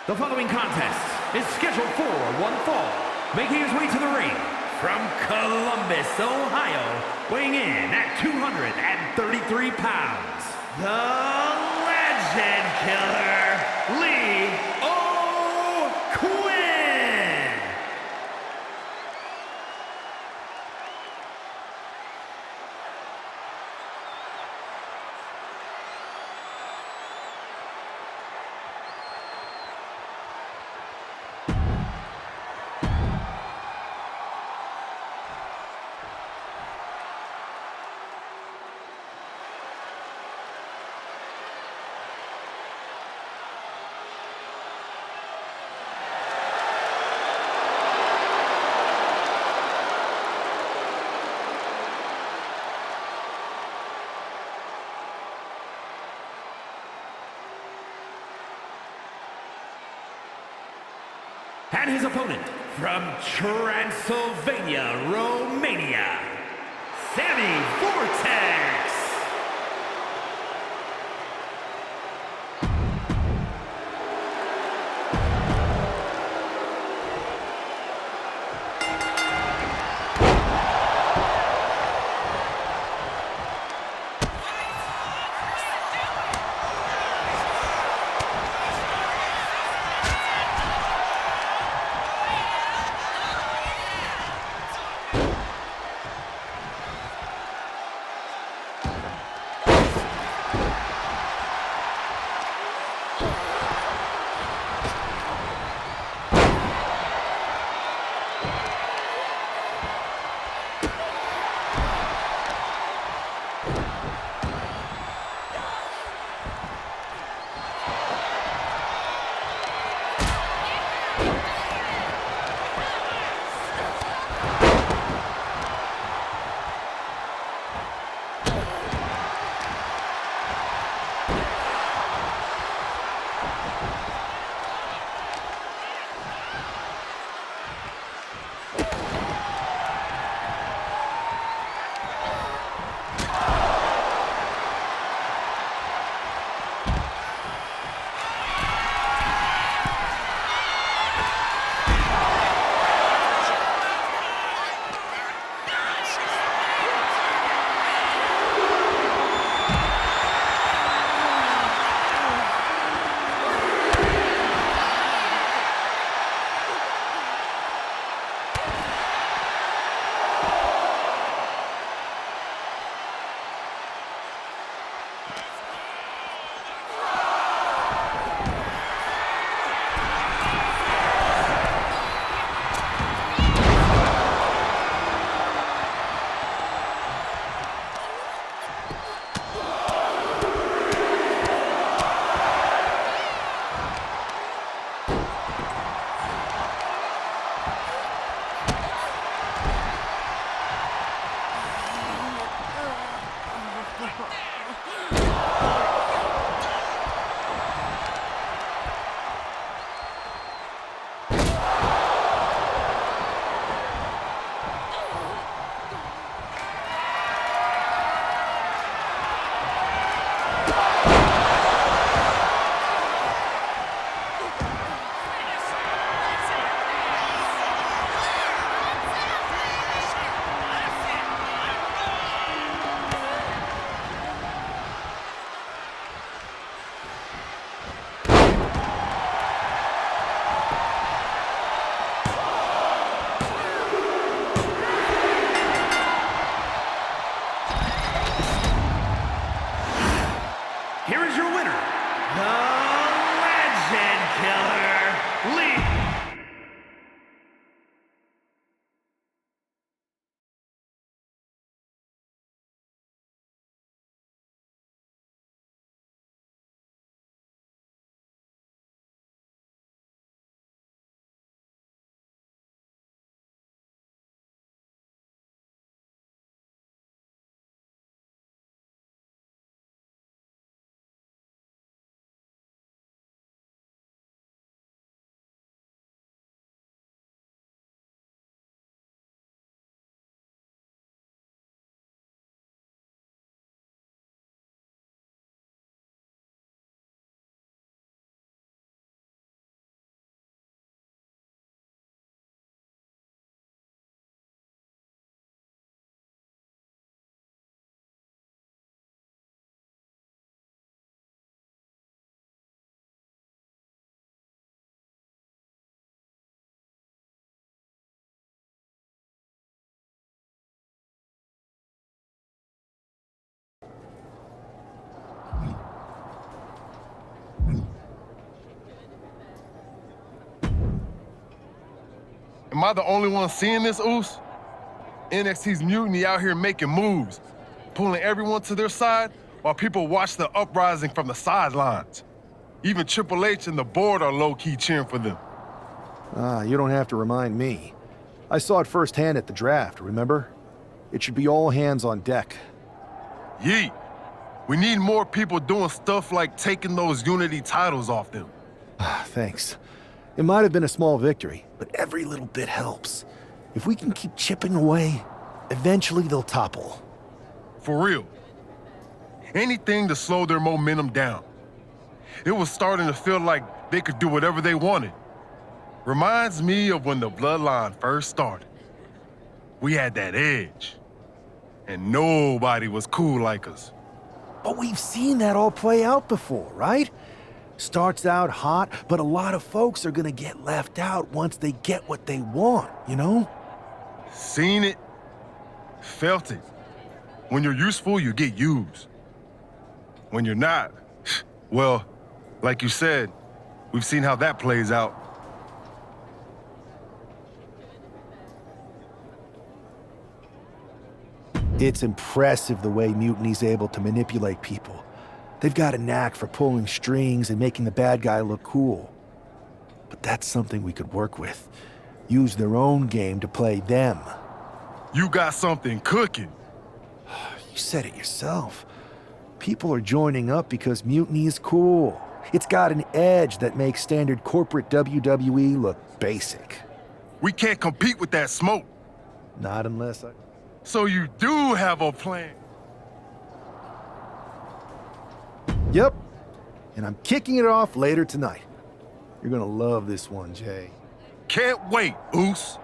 The following contest is scheduled for one fall. Making his way to the ring from Columbus, Ohio, weighing in at 233 pounds, the Legend Killer, Lee O'Quinn. And his opponent, from Transylvania, Romania, Sammy Vortex. Here is your winner, the Legend Killer, Lee Am I the only one seeing this, Oos? NXT's Mutiny out here making moves, pulling everyone to their side while people watch the uprising from the sidelines. Even Triple H and the board are low-key cheering for them. You don't have to remind me. I saw it firsthand at the draft, remember? It should be all hands on deck. Yeet. We need more people doing stuff like taking those Unity titles off them. Thanks. It might have been a small victory, but every little bit helps. If we can keep chipping away, eventually they'll topple. For real. Anything to slow their momentum down. It was starting to feel like they could do whatever they wanted. Reminds me of when the Bloodline first started. We had that edge. And nobody was cool like us. But we've seen that all play out before, right? Starts out hot, but a lot of folks are gonna get left out once they get what they want, you know? Seen it. Felt it. When you're useful, you get used. When you're not, well, like you said, we've seen how that plays out. It's impressive the way Mutiny's able to manipulate people. They've got a knack for pulling strings and making the bad guy look cool. But that's something we could work with. Use their own game to play them. You got something cooking. You said it yourself. People are joining up because Mutiny is cool. It's got an edge that makes standard corporate WWE look basic. We can't compete with that smoke. Not unless I... So you do have a plan. Yep. And I'm kicking it off later tonight. You're gonna love this one, Jay. Can't wait, Oos.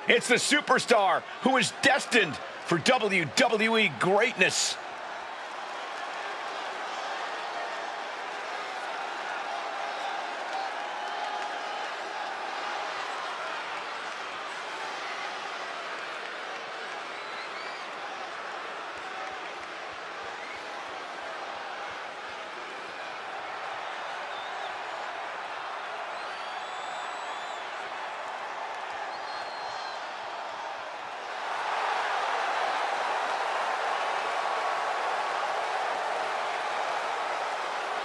It's the superstar who is destined for WWE greatness.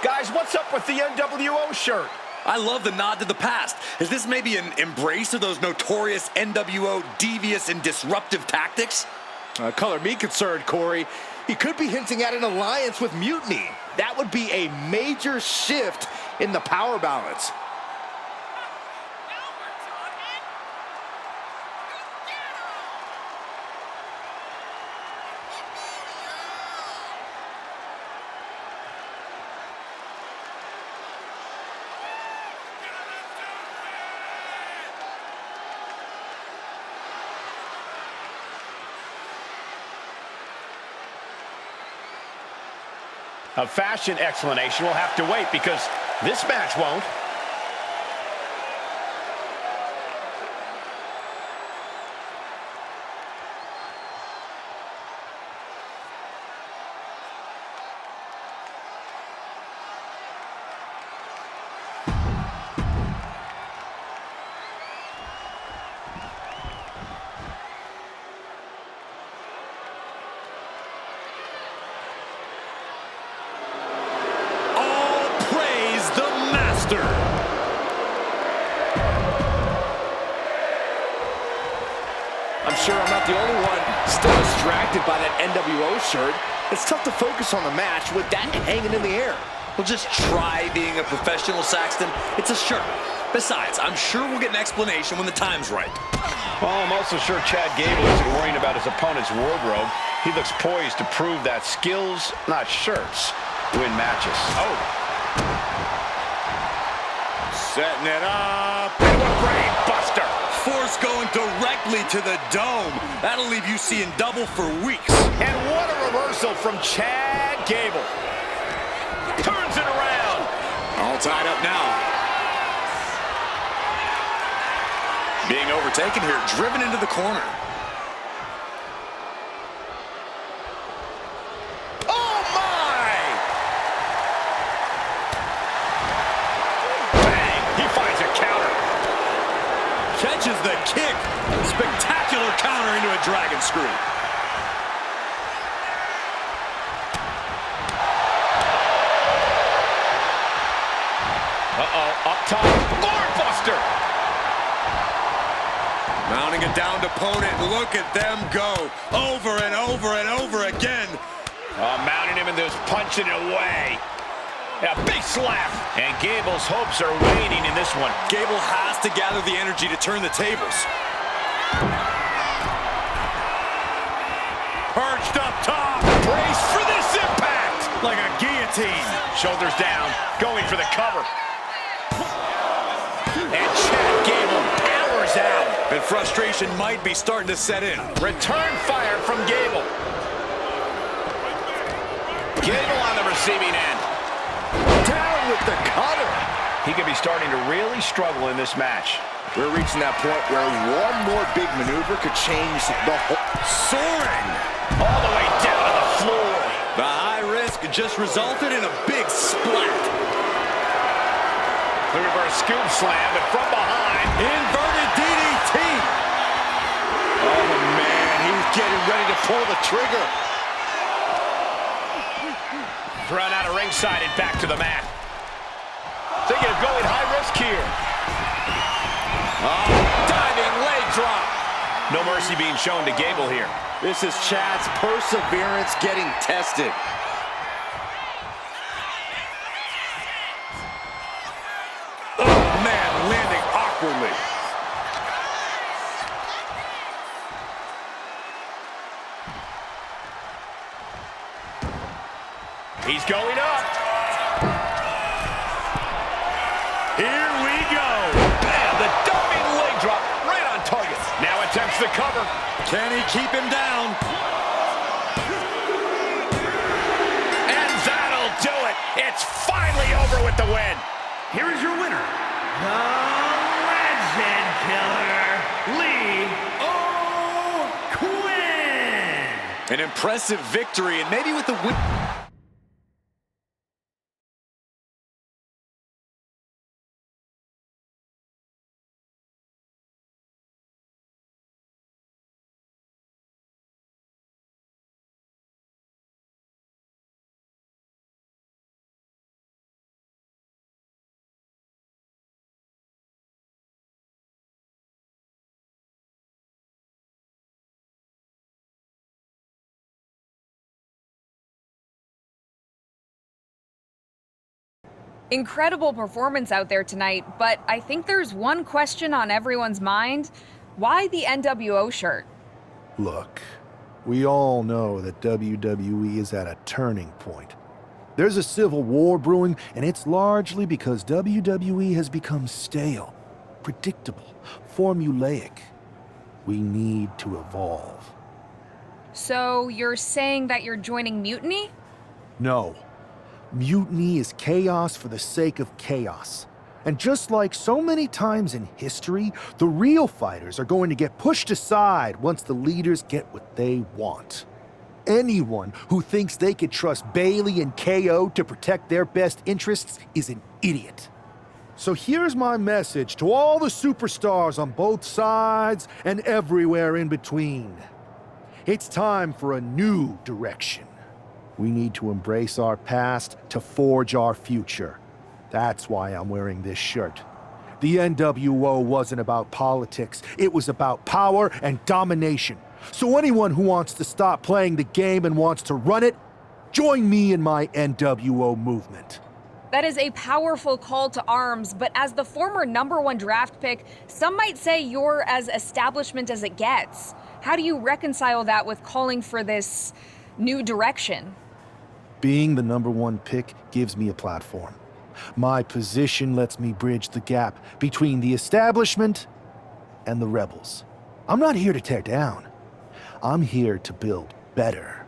Guys, what's up with the NWO shirt? I love the nod to the past. Is this maybe an embrace of those notorious NWO devious and disruptive tactics? Color me concerned, Corey. He could be hinting at an alliance with Mutiny. That would be a major shift in the power balance. A fashion explanation will have to wait because this match won't. I'm sure I'm not the only one still distracted by that NWO shirt. It's tough to focus on the match with that hanging in the air. Well, just try being a professional, Saxton. It's a shirt. Besides, I'm sure we'll get an explanation when the time's right. Well, I'm also sure Chad Gable isn't worrying about his opponent's wardrobe. He looks poised to prove that skills, not shirts, win matches. Oh. Setting it up. And a brain buster. Force going directly to the dome. That'll leave you seeing double for weeks. And what a reversal from Chad Gable. Turns it around. All tied up now. Being overtaken here, driven into the corner. Oh, my! Bang! He finds a counter. Catches the kick. Spectacular counter into a dragon screw. Uh-oh, up top. Lord Buster! Mounting a downed opponent. Look at them go. Over and over and over again. Mounting him and just punching it away. A big slap. And Gable's hopes are waning in this one. Gable has to gather the energy to turn the tables. Perched up top. Brace for this impact. Like a guillotine. Shoulders down, going for the cover. And Chad Gable powers out. And frustration might be starting to set in. Return fire from Gable. Gable on the receiving end. Down with the cutter. He could be starting to really struggle in this match. We're reaching that point where one more big maneuver could change the whole... Soaring. All the way down to the floor. The high risk just resulted in a big splat. The reverse scoop slam, and from behind, Inverted DDT. Oh, man, he's getting ready to pull the trigger. thrown out of ringside and back to the mat. Thinking of going high risk here. Diving leg drop. No mercy being shown to Gable here. This is Chad's perseverance getting tested. Oh, man, landing awkwardly. He's going up. Here we go. Bam, the diving leg drop right on target. Now attempts the cover. Can he keep him down? And that'll do it. It's finally over with the win. Here is your winner, the Legend Killer, Lee O'Quinn. An impressive victory, and maybe with the win. Incredible performance out there tonight, but I think there's one question on everyone's mind. Why the NWO shirt? Look, we all know that WWE is at a turning point. There's a civil war brewing, and it's largely because WWE has become stale, predictable, formulaic. We need to evolve. So you're saying that you're joining Mutiny? No. Mutiny is chaos for the sake of chaos. And just like so many times in history, the real fighters are going to get pushed aside once the leaders get what they want. Anyone who thinks they could trust Bayley and KO to protect their best interests is an idiot. So here's my message to all the superstars on both sides and everywhere in between. It's time for a new direction. We need to embrace our past to forge our future. That's why I'm wearing this shirt. The NWO wasn't about politics. It was about power and domination. So anyone who wants to stop playing the game and wants to run it, join me in my NWO movement. That is a powerful call to arms, but as the former #1 draft pick, some might say you're as establishment as it gets. How do you reconcile that with calling for this new direction? Being the #1 pick gives me a platform. My position lets me bridge the gap between the establishment and the rebels. I'm not here to tear down. I'm here to build better.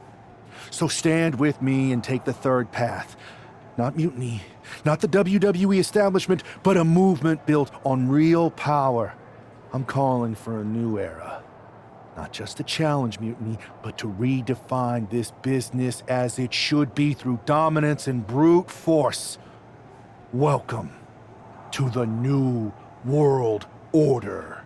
So stand with me and take the third path. Not mutiny, not the WWE establishment, but a movement built on real power. I'm calling for a new era. Not just to challenge mutiny, but to redefine this business as it should be through dominance and brute force. Welcome to the New World Order.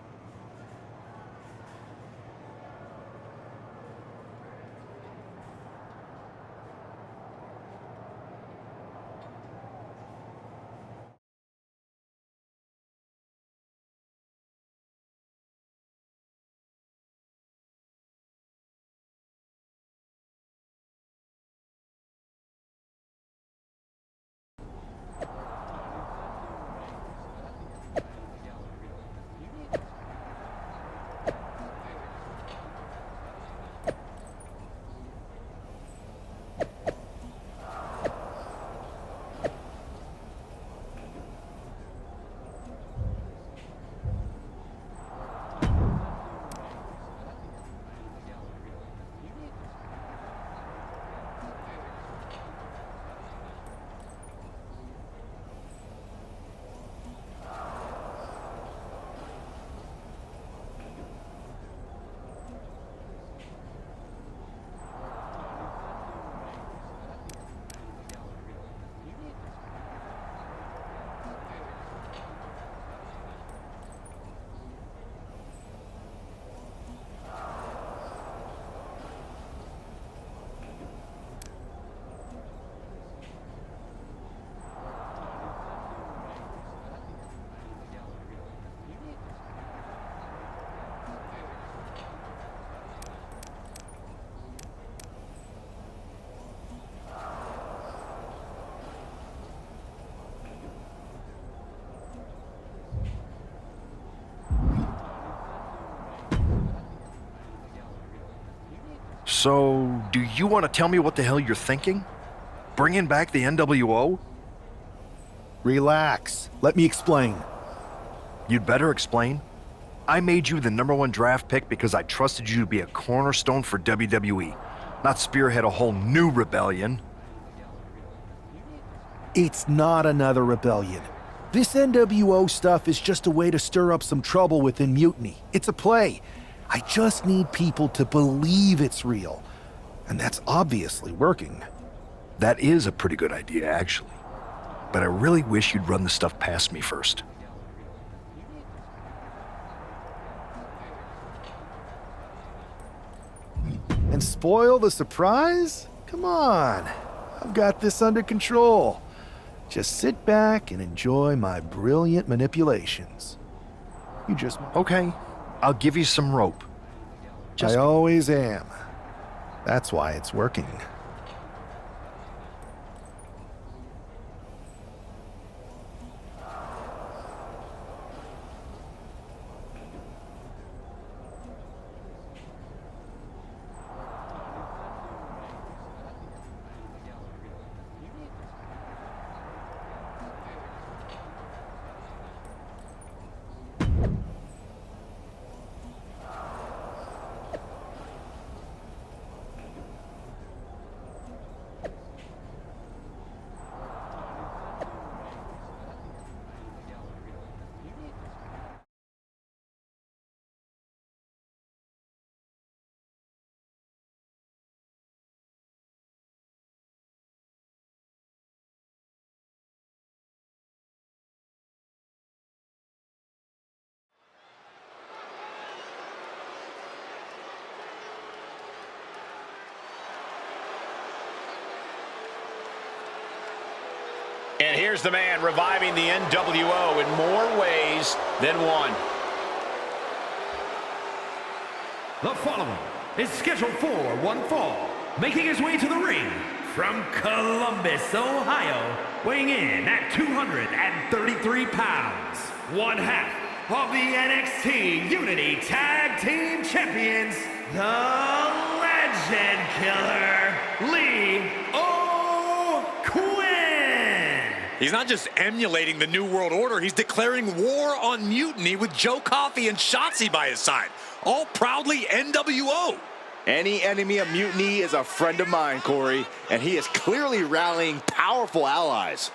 So, do you want to tell me what the hell you're thinking? Bringing back the NWO? Relax. Let me explain. You'd better explain. I made you the #1 draft pick because I trusted you to be a cornerstone for WWE, not spearhead a whole new rebellion. It's not another rebellion. This NWO stuff is just a way to stir up some trouble within Mutiny. It's a play. I just need people to believe it's real. And that's obviously working. That is a pretty good idea, actually. But I really wish you'd run the stuff past me first. And spoil the surprise? Come on. I've got this under control. Just sit back and enjoy my brilliant manipulations. You just... Okay, I'll give you some rope. I always am. That's why it's working. And here's the man reviving the NWO in more ways than one. The following is scheduled for one fall, making his way to the ring from Columbus, Ohio, weighing in at 233 pounds, one half of the NXT Unity Tag Team Champions, the Legend Killer, Lee O'Quinn. He's not just emulating the New World Order, he's declaring war on Mutiny with Joe Coffey and Shotzi by his side, all proudly NWO. Any enemy of Mutiny is a friend of mine, Corey, and he is clearly rallying powerful allies.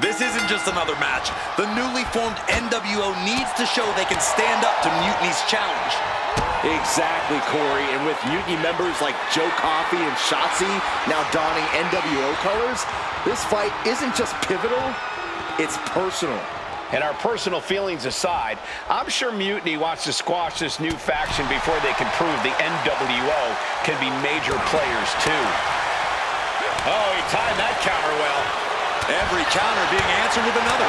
This isn't just another match. The newly formed NWO needs to show they can stand up to Mutiny's challenge. Exactly, Corey, and with Mutiny members like Joe Coffey and Shotzi now donning NWO colors, this fight isn't just pivotal, it's personal. And our personal feelings aside, I'm sure Mutiny wants to squash this new faction before they can prove the NWO can be major players too. Oh, he timed that counter well. Every counter being answered with another.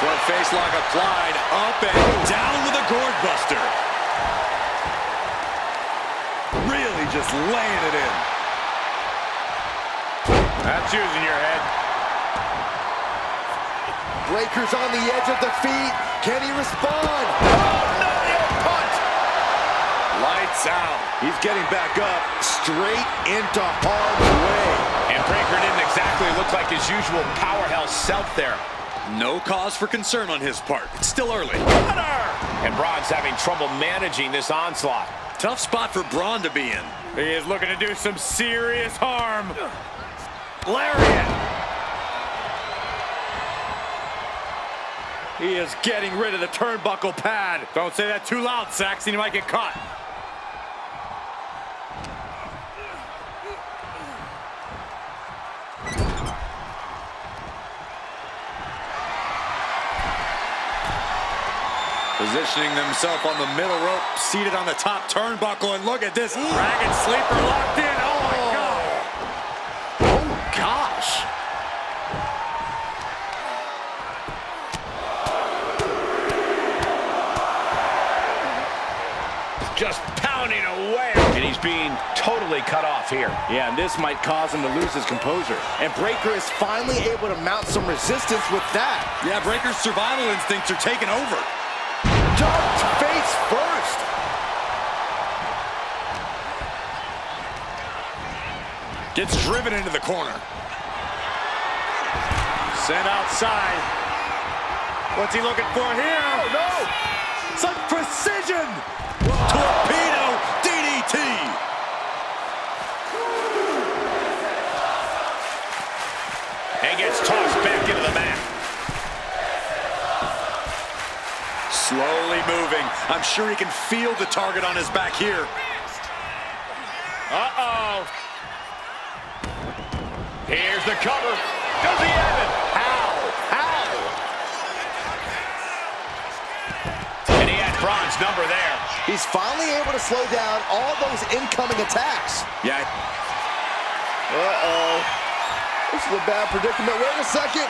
Front face lock applied, up and down with a gourd buster. Really just laying it in. That's using your head. Breaker's on the edge of defeat. Can he respond? Oh, no, punt! Lights out. He's getting back up, straight into harm's way. And Breaker didn't exactly look like his usual powerhouse self there. No cause for concern on his part. It's still early. And Braun's having trouble managing this onslaught. Tough spot for Braun to be in. He is looking to do some serious harm. Lariat. He is getting rid of the turnbuckle pad. Don't say that too loud, Saxon. You might get caught. Positioning himself on the middle rope, seated on the top turnbuckle, and look at this. Dragon sleeper locked in. Oh, my God. Oh, gosh. Just pounding away. And he's being totally cut off here. Yeah, and this might cause him to lose his composure. And Breaker is finally able to mount some resistance with that. Yeah, Breaker's survival instincts are taking over. Jumped face first. Gets driven into the corner. Sent outside. What's he looking for here? Oh, no. Such precision. Torpedo DDT. And gets tossed back into the mat. Slowly moving. I'm sure he can feel the target on his back here. Uh-oh. Here's the cover. Does he have it? How? And he had Braun's number there. He's finally able to slow down all those incoming attacks. Yeah. Uh-oh. This is a bad predicament. Wait a second.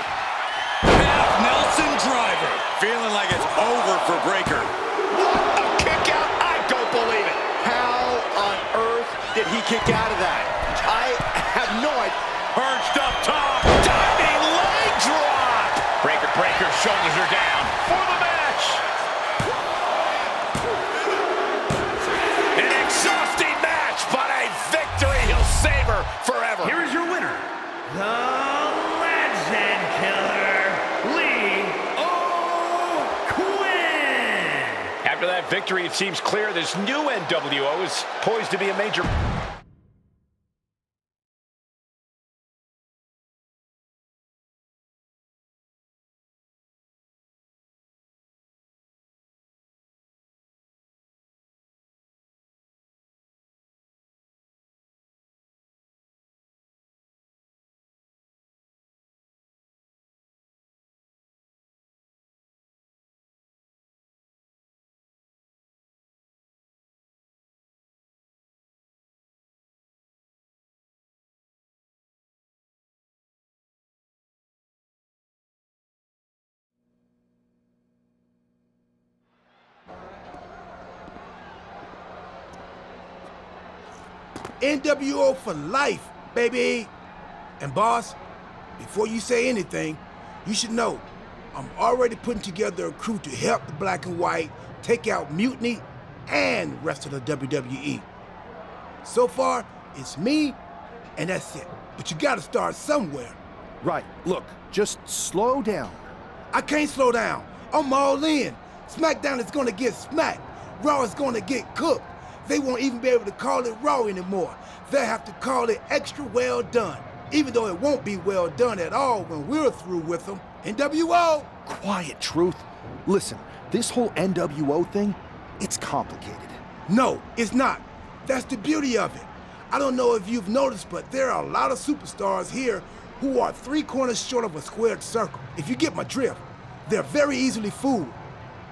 Half Nelson driver. Feeling like it's over for Breaker. What a kick out. I don't believe it. How on earth did he kick out of that? I have no idea. Perched up top. Diving leg drop. Breaker's shoulders are down for the match. An exhausting match, but a victory he'll savor forever. Here is your winner, the Legend Killer, Lee O'Quinn. After that victory, it seems clear this new NWO is poised to be a major NWO for life, baby. And boss, before you say anything, you should know I'm already putting together a crew to help the Black and White take out Mutiny and the rest of the WWE. So far, it's me, and that's it. But you gotta start somewhere. Right, look, just slow down. I can't slow down. I'm all in. SmackDown is gonna get smacked. Raw is gonna get cooked. They won't even be able to call it Raw anymore. They'll have to call it extra well done, even though it won't be well done at all when we're through with them. NWO! Quiet, Truth. Listen, this whole NWO thing, it's complicated. No, it's not. That's the beauty of it. I don't know if you've noticed, but there are a lot of superstars here who are 3 corners short of a squared circle. If you get my drift, they're very easily fooled.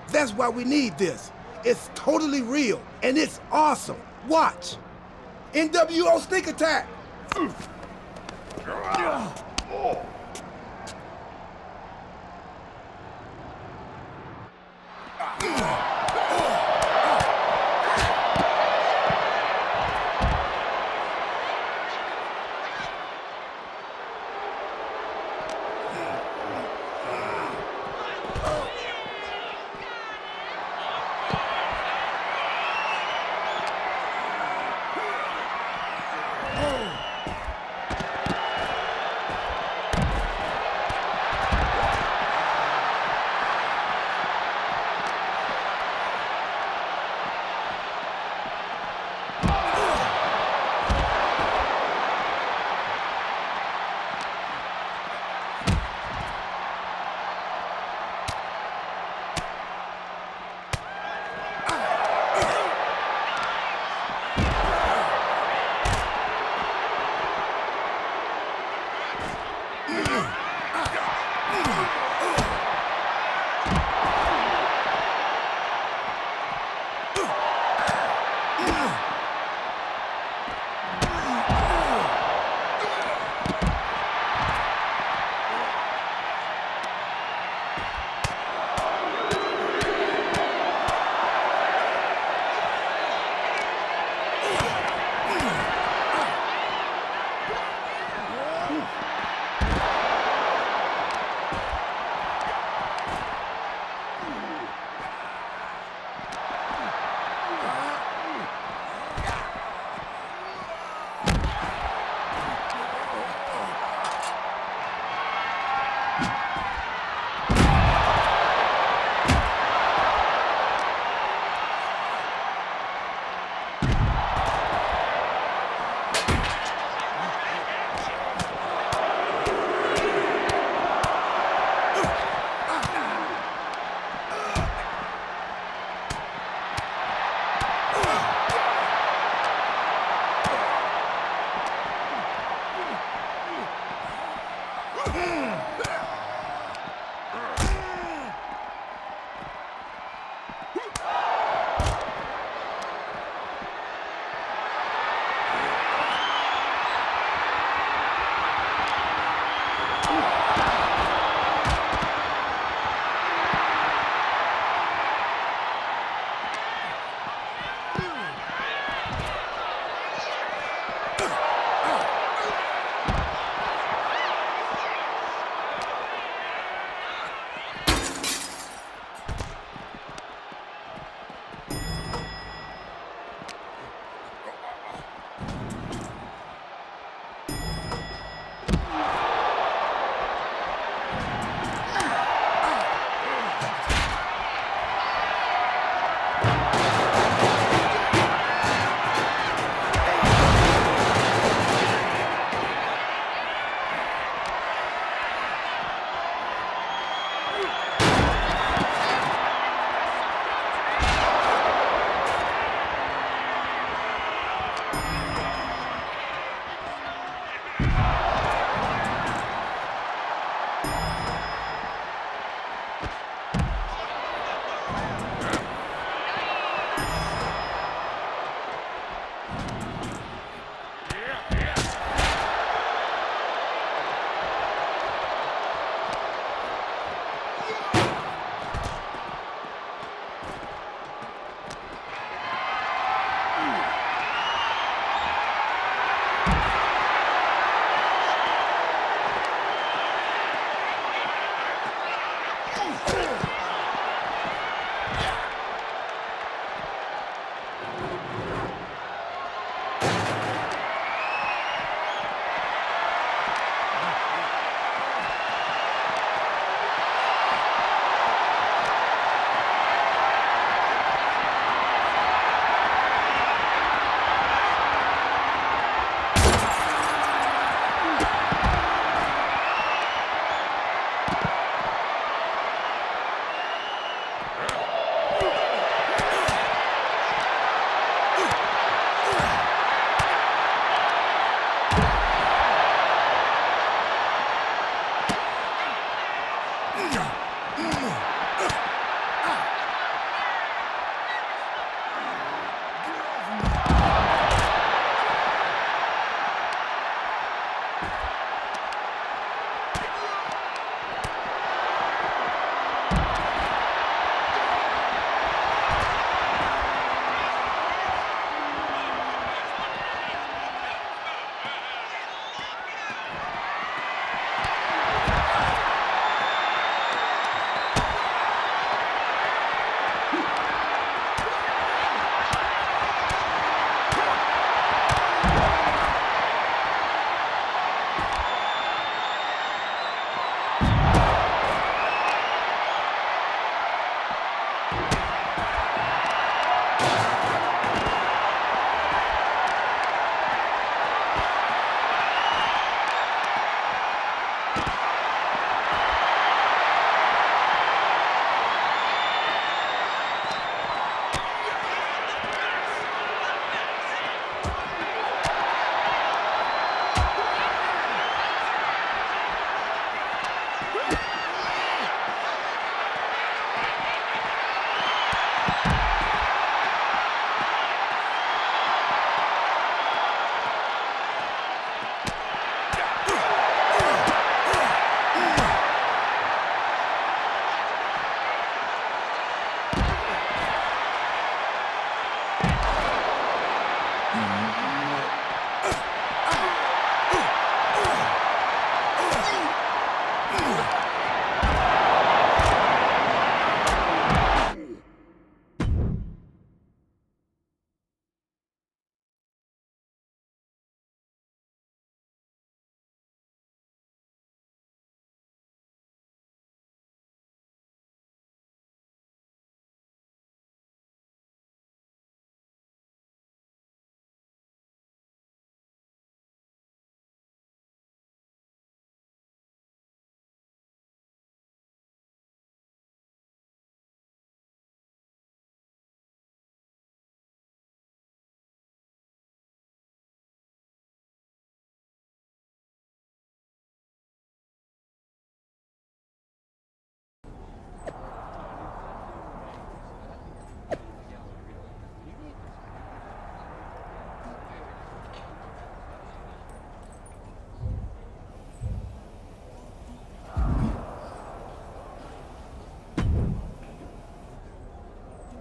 That's why we need this. It's totally real, and it's awesome. Watch. NWO Sneak Attack!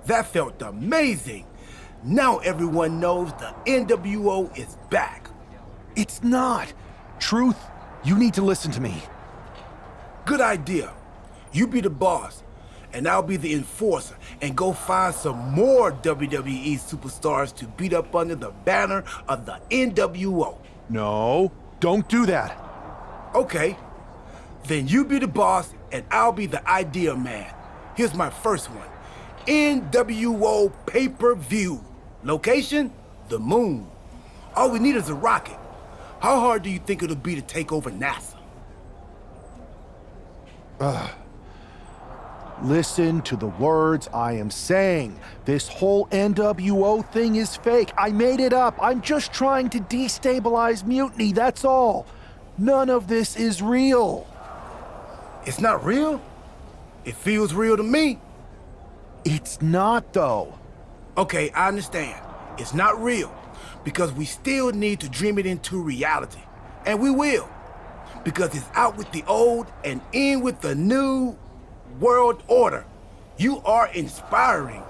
That felt amazing. Now everyone knows the NWO is back. It's not. Truth, you need to listen to me. Good idea. You be the boss, and I'll be the enforcer, and go find some more WWE superstars to beat up under the banner of the NWO. No, don't do that. Okay. Then you be the boss, and I'll be the idea man. Here's my first one. NWO pay-per-view. Location? The moon. All we need is a rocket. How hard do you think it'll be to take over NASA? Listen to the words I am saying. This whole NWO thing is fake. I made it up. I'm just trying to destabilize Mutiny, that's all. None of this is real. It's not real? It feels real to me. It's not, though. Okay, I understand. It's not real, because we still need to dream it into reality. And we will, because it's out with the old and in with the new world order. You are inspiring.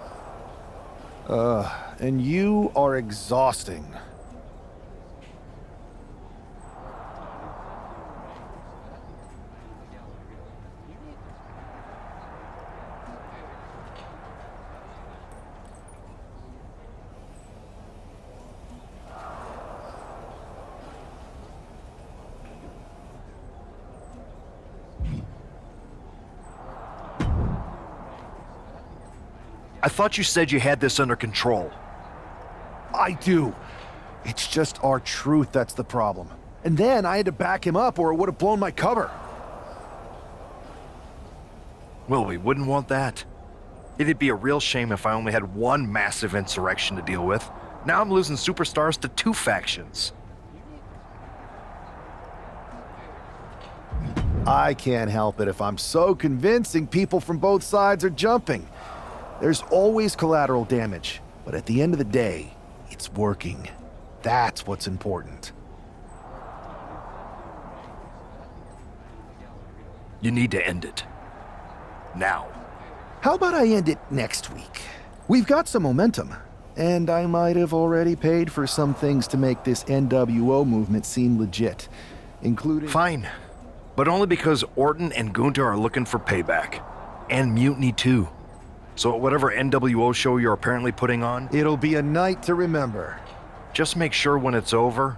And you are exhausting. I thought you said you had this under control. I do. It's just our truth that's the problem. And then I had to back him up or it would have blown my cover. Well, we wouldn't want that. It'd be a real shame if I only had one massive insurrection to deal with. Now I'm losing superstars to two factions. I can't help it if I'm so convincing people from both sides are jumping. There's always collateral damage, but at the end of the day, it's working. That's what's important. You need to end it. Now. How about I end it next week? We've got some momentum, and I might have already paid for some things to make this NWO movement seem legit, including... Fine, but only because Orton and Gunther are looking for payback. And Mutiny too. So at whatever NWO show you're apparently putting on... It'll be a night to remember. Just make sure when it's over,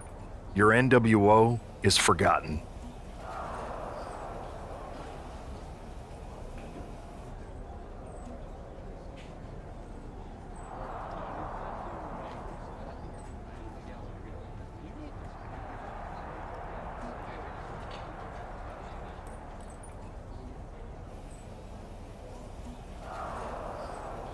your NWO is forgotten.